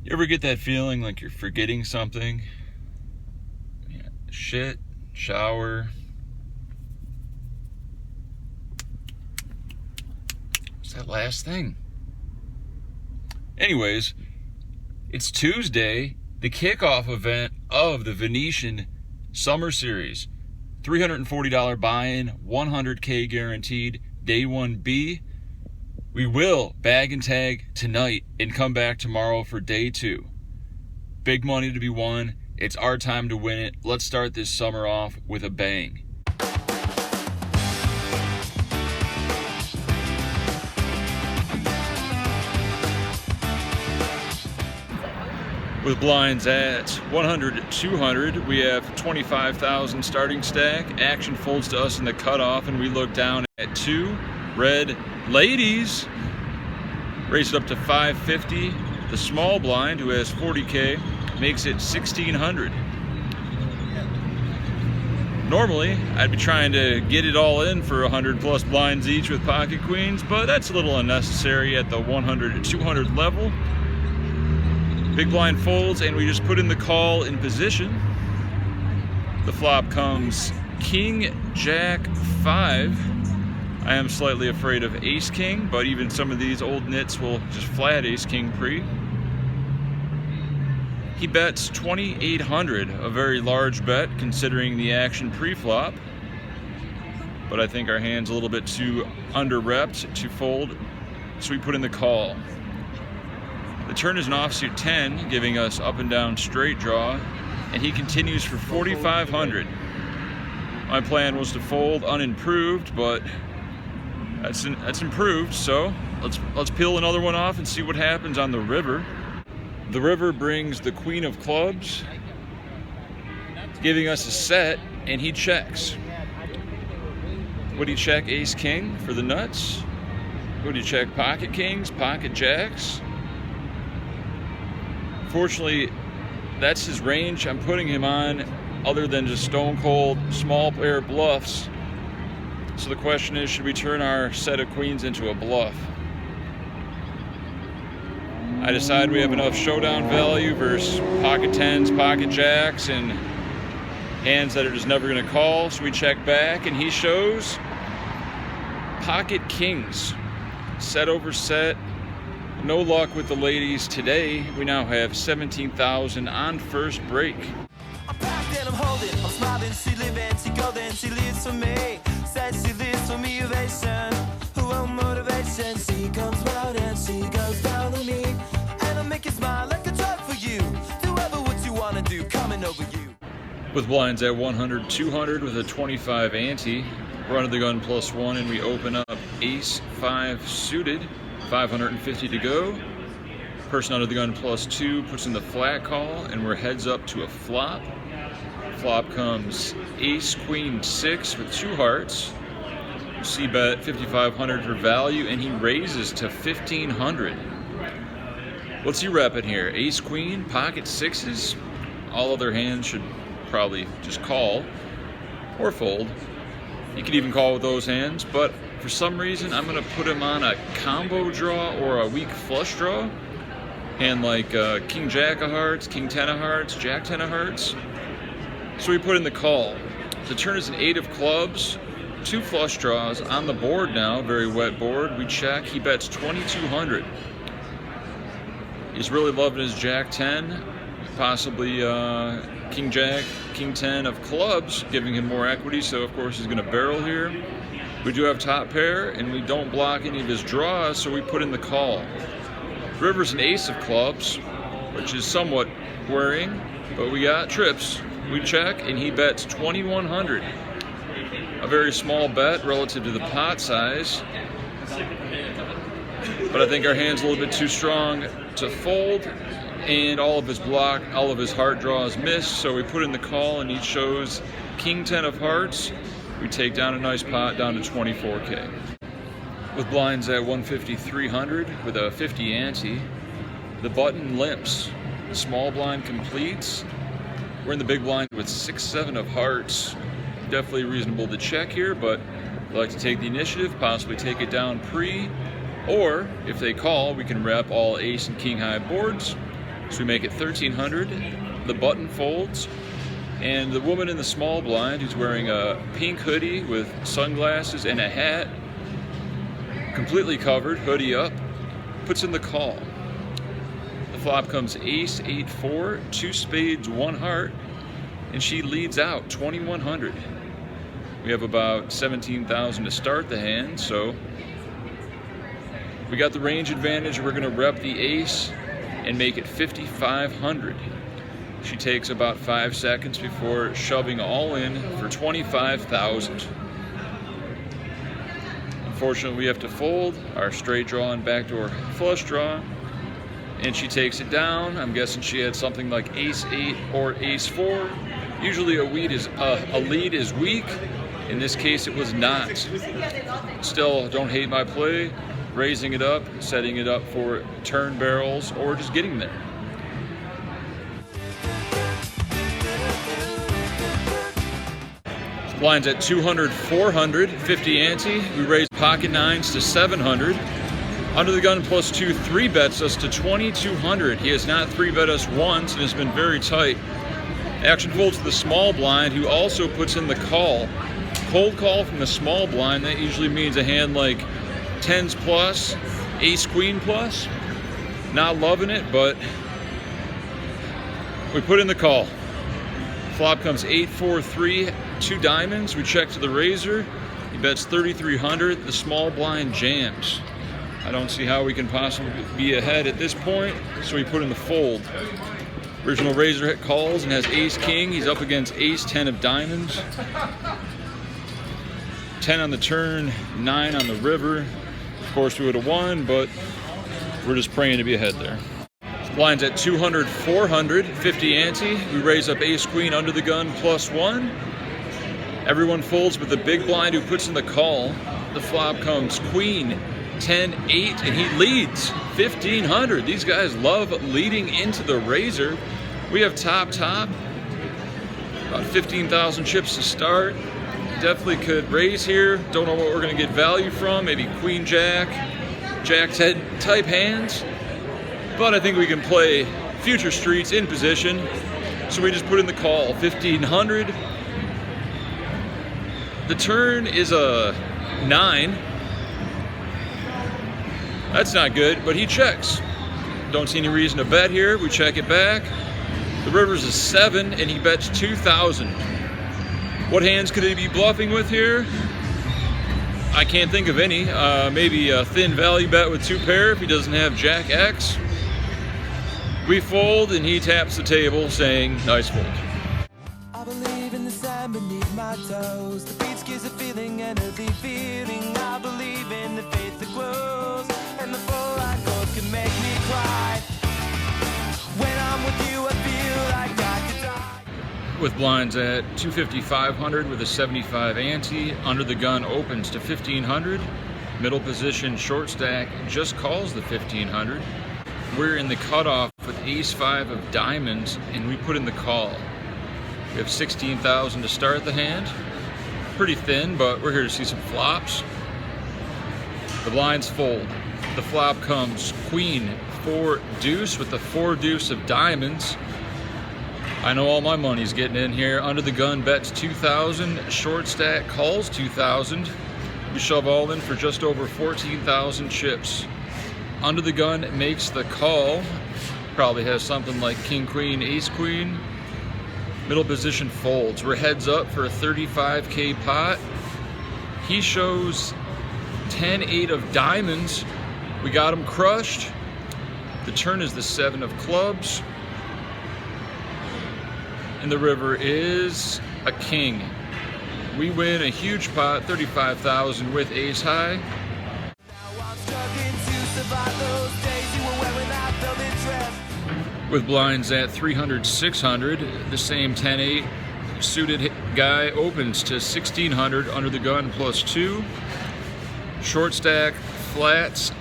You ever get that feeling like you're forgetting something? Yeah, shit, shower. What's that last thing? Anyways, it's Tuesday, the kickoff event of the Venetian Summer Series. $340 buy-in, 100K guaranteed, day 1B. We will bag and tag tonight and come back tomorrow for day 2. Big money to be won. It's our time to win it. Let's start this summer off with a bang. With blinds at 100, 200, we have 25,000 starting stack. Action folds to us in the cutoff, and we look down at 2 red ladies. Raise it up to 550. The small blind, who has 40K, makes it 1,600. Normally, I'd be trying to get it all in for 100 plus blinds each with pocket queens, but that's a little unnecessary at the 100 to 200 level. Big blind folds, and we just put in the call in position. The flop comes King, Jack, 5. I am slightly afraid of Ace King, but even some of these old nits will just flat Ace King pre. He bets 2,800, a very large bet considering the action pre-flop. But I think our hand's a little bit too under-repped to fold, so we put in the call. The turn is an offsuit 10, giving us up and down straight draw, and he continues for 4,500. My plan was to fold unimproved, but that's improved, so let's peel another one off and see what happens on the river. The river brings the queen of clubs, giving us a set, and he checks. Would he check ace king for the nuts? Would he check pocket kings, pocket jacks? Fortunately, that's his range I'm putting him on, other than just stone cold small pair bluffs. So the question is, should we turn our set of queens into a bluff? I decide we have enough showdown value versus pocket tens, pocket jacks, and hands that are just never going to call. So we check back, and he shows pocket kings. Set over set. No luck with the ladies today. We now have 17,000 on first break. I'm packed and I'm holding, I'm smiling, she living, she golden, she lives for me. Says she lives for me, ovation, her own motivation. She comes round and she goes down on me, and I make you smile like a drug for you. Do ever what you wanna do, coming over you. With blinds at 100, 200 with a 25 ante, we're under the gun +1, and we open up ace 5 suited. 550 to go. Person under the gun +2 puts in the flat call, and we're heads up to a flop. Flop comes ace queen 6 with 2 hearts. C bet 5,500 for value, and he raises to 1,500. What's he repping here? Ace queen, pocket sixes. All other hands should probably just call or fold. You could even call with those hands, but for some reason, I'm going to put him on a combo draw or a weak flush draw. Hand like King Jack of hearts, King 10 of hearts, Jack 10 of hearts. So we put in the call. The turn is an 8 of clubs, 2 flush draws on the board now, very wet board. We check, he bets 2,200. He's really loving his Jack 10, possibly King Jack, King 10 of clubs, giving him more equity, so of course he's going to barrel here. We do have top pair, and we don't block any of his draws, so we put in the call. River's an ace of clubs, which is somewhat worrying, but we got trips. We check, and he bets 2,100. A very small bet relative to the pot size, but I think our hand's a little bit too strong to fold, and all of his heart draws missed, so we put in the call, and he shows King 10 of hearts. We take down a nice pot down to 24K. With blinds at 150, 300 with a 50 ante, the button limps. The small blind completes. We're in the big blind with 6, 7 of hearts. Definitely reasonable to check here, but I'd like to take the initiative, possibly take it down pre, or if they call, we can wrap all ace and king high boards. So we make it 1300. The button folds, and the woman in the small blind, who's wearing a pink hoodie with sunglasses and a hat, completely covered, hoodie up, puts in the call. The flop comes ace, 8-4, 2 spades, 1 heart, and she leads out 2100. We have about 17,000 to start the hand, so we got the range advantage. We're going to rep the ace and make it 5,500. She takes about 5 seconds before shoving all in for 25,000. Unfortunately, we have to fold our straight draw and backdoor flush draw, and she takes it down. I'm guessing she had something like ace 8 or ace 4. Usually a lead is weak. In this case, it was not. Still, don't hate my play. Raising it up, setting it up for turn barrels, or just getting there. Blinds at 200, 400, 50 ante. We raise pocket nines to 700. Under the gun plus 2 3 bets us to 2,200. He has not 3 bet us once and has been very tight. Action folds to the small blind, who also puts in the call. Cold call from the small blind. That usually means a hand like 10s plus, ace queen plus. Not loving it, but we put in the call. Flop comes 8-4-3, 2 diamonds. We check to the razor. He bets 3,300. The small blind jams. I don't see how we can possibly be ahead at this point, so we put in the fold. Original razor hit calls and has ace king. He's up against ace 10 of diamonds. 10 on the turn, 9 on the river. Of course, we would have won, but we're just praying to be ahead there. Blinds at 200, 400, 50 ante. We raise up ace queen under the gun plus 1. Everyone folds with the big blind, who puts in the call. The flop comes queen, 10, 8, and he leads 1,500. These guys love leading into the razor. We have top, about 15,000 chips to start. Definitely could raise here. Don't know what we're going to get value from. Maybe queen jack, jack 10 type hands. But I think we can play future streets in position. So we just put in the call, 1,500. The turn is a 9. That's not good, but he checks. Don't see any reason to bet here. We check it back. The river's a 7, and he bets 2,000. What hands could he be bluffing with here? I can't think of any. Maybe a thin value bet with 2 pair if he doesn't have jack X. We fold, and he taps the table saying, nice fold. I believe in the sand beneath my toes. The beach gives a feeling, and a deep feeling. I believe in the faith that grows, and the full light gold can make me cry. When I'm with you, I feel like I could die. With blinds at 250, 500 with a 75 ante. Under the gun opens to 1,500. Middle position short stack just calls the 1,500. We're in the cutoff with ace 5 of diamonds, and we put in the call. We have 16,000 to start the hand. Pretty thin, but we're here to see some flops. The blinds fold. The flop comes queen, 4 deuce with the 4 deuce of diamonds. I know all my money's getting in here. Under the gun bets 2,000. Short stack calls 2,000. We shove all in for just over 14,000 chips. Under the gun makes the call. Probably has something like king, queen, ace, queen. Middle position folds. We're heads up for a 35K pot. He shows 10-8 of diamonds. We got him crushed. The turn is the 7 of clubs. And the river is a king. We win a huge pot, 35,000 with ace high. With blinds at 300, 600, the same 10-8 suited guy opens to 1,600 under the gun plus 2. Short stack flats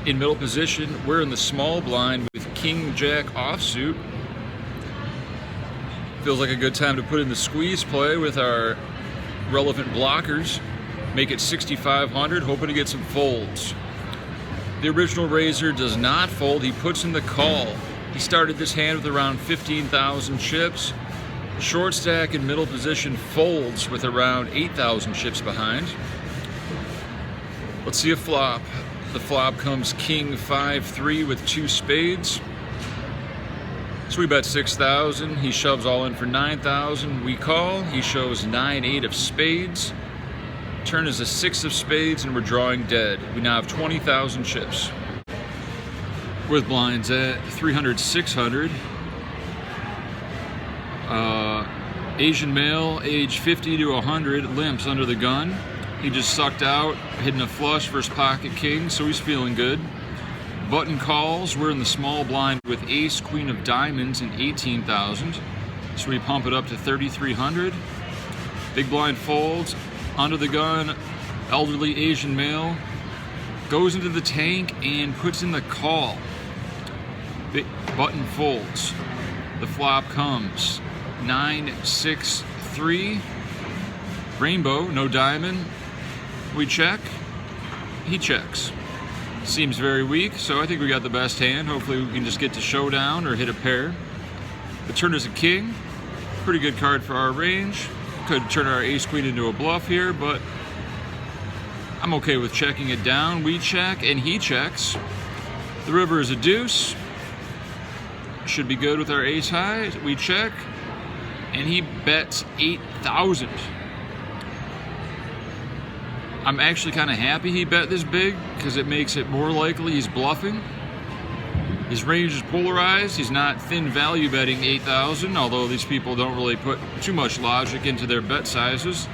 in middle position. We're in the small blind with king jack offsuit. Feels like a good time to put in the squeeze play with our relevant blockers. Make it 6,500, hoping to get some folds. The original razor does not fold. He puts in the call. He started this hand with around 15,000 chips. Short stack in middle position folds with around 8,000 chips behind. Let's see a flop. The flop comes king 5-3 with 2 spades. So we bet 6,000. He shoves all in for 9,000. We call. He shows 9-8 of spades. Turn is a 6 of spades, and we're drawing dead. We now have 20,000 chips. With blinds at 300, 600. Asian male, age 50 to 100, limps under the gun. He just sucked out, hitting a flush versus pocket king, so he's feeling good. Button calls. We're in the small blind with ace, queen of diamonds, and 18,000. So we pump it up to 3,300. Big blind folds. Under the gun, elderly Asian male goes into the tank and puts in the call. Button folds. The flop comes 9-6-3. Rainbow, no diamond. We check. He checks. Seems very weak, so I think we got the best hand. Hopefully we can just get to showdown or hit a pair. The turn is a king. Pretty good card for our range. Could turn our ace queen into a bluff here, but I'm okay with checking it down. We check and he checks. The river is a deuce. Should be good with our ace high. We check and he bets 8,000. I'm actually kind of happy he bet this big because it makes it more likely he's bluffing. His range is polarized. He's not thin value betting 8,000, although these people don't really put too much logic into their bet sizes.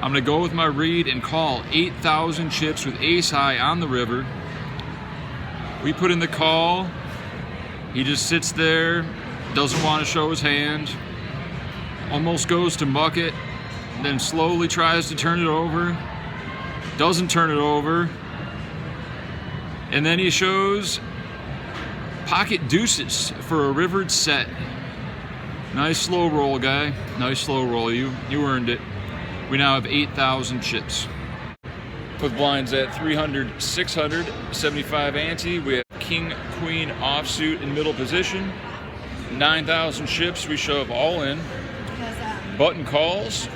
I'm going to go with my read and call 8,000 chips with ace high on the river. We put in the call. He just sits there, doesn't want to show his hand, almost goes to muck it, then slowly tries to turn it over, doesn't turn it over, and then he shows pocket deuces for a rivered set. Nice slow roll, guy. Nice slow roll. You earned it. We now have 8,000 chips. With blinds at 300, 600, 75 ante, we have king, queen offsuit in middle position. 9,000 chips. We shove all in. Button calls.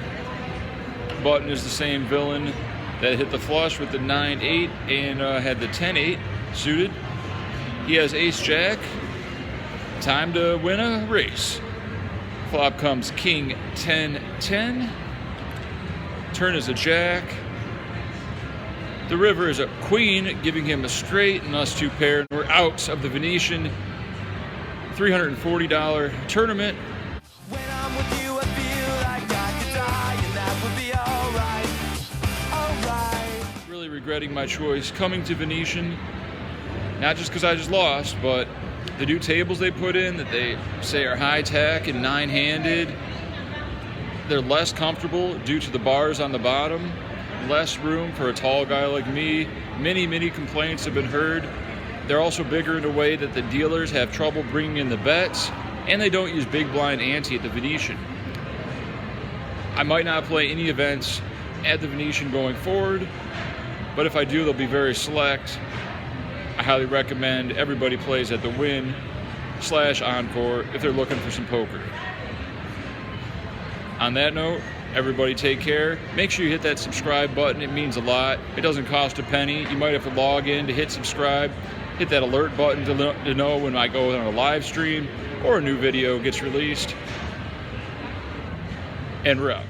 Button is the same villain that hit the flush with the 9-8 and had the 10-8 suited. He has ace-jack. Time to win a race. Flop comes king 10-10. Turn is a jack. The river is a queen, giving him a straight and us 2 pair. We're out of the Venetian $340 tournament. When I'm with you, I feel like I could die, and that would be alright. Really regretting my choice coming to Venetian. Not just because I just lost, but the new tables they put in that they say are high-tech and 9-handed, they're less comfortable due to the bars on the bottom. Less room for a tall guy like me. Many complaints have been heard. They're also bigger in a way that the dealers have trouble bringing in the bets, and they don't use big blind ante at the Venetian. I might not play any events at the Venetian going forward, but if I do, they'll be very select. I highly recommend everybody plays at the Win/Encore if they're looking for some poker. On that note, everybody take care. Make sure you hit that subscribe button. It means a lot. It doesn't cost a penny. You might have to log in to hit subscribe. Hit that alert button to know when I go on a live stream or a new video gets released. And we're out.